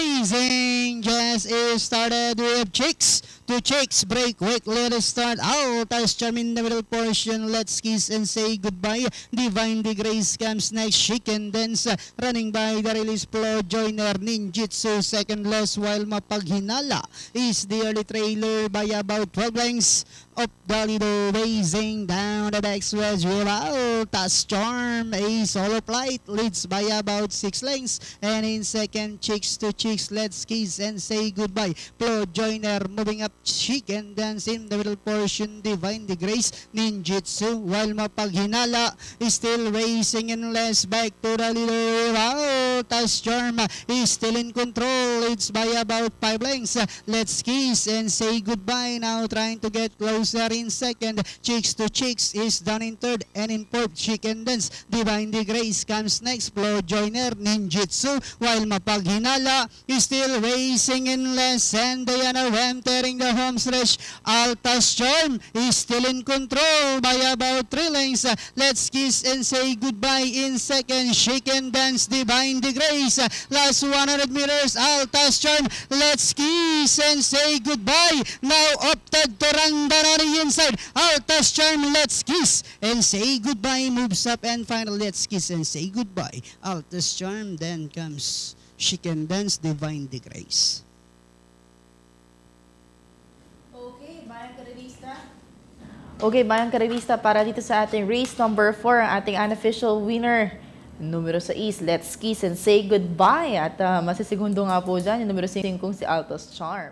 racing just is started with Chicks. To Chicks, break quick, let us start out. As Charm in the middle portion, let's kiss and say goodbye. Divine the Grace comes next, Chicken Dance, running by the release flow, Joiner Ninjitsu, second loss, while Mapaghinala is the early trailer by about 12 lengths. Up the Lido, racing down the backstretch without as Charm, a solo flight, leads by about 6 lengths, and in second, Chicks to Chicks, let's kiss and say goodbye. Flo Joiner moving up, Chicken Dance in the middle portion, Divine the Grace, Ninjitsu, while Mapaghinala is still racing and less back to the Lido without as Charm is still in control, leads by about 5 lengths. Let's kiss and say goodbye now, trying to get close in second. Chicks to Chicks is done in third, and in fourth, Chicken Dance. Divine the Grace comes next, Flo Joiner, Ninjitsu, while Mapaghinala is still racing in less, and Diana entering the home stretch. Altas Charm is still in control by about 3 lengths. Let's kiss and say goodbye in second, Chicken Dance, Divine the Grace. Last 100 meters, Altas Charm, let's kiss and say goodbye. Now opted to run down on the inside. Altas Charm, let's kiss and say goodbye. Moves up, and finally, let's kiss and say goodbye. Altas Charm, then comes Chicken Dance, Divine the Grace. Okay, Bayang Karevista, para dito sa ating race number 4, ang ating unofficial winner, numero 6, let's kiss and say goodbye. At masisigundo nga po dyan, yung numero 5, si Altas Charm.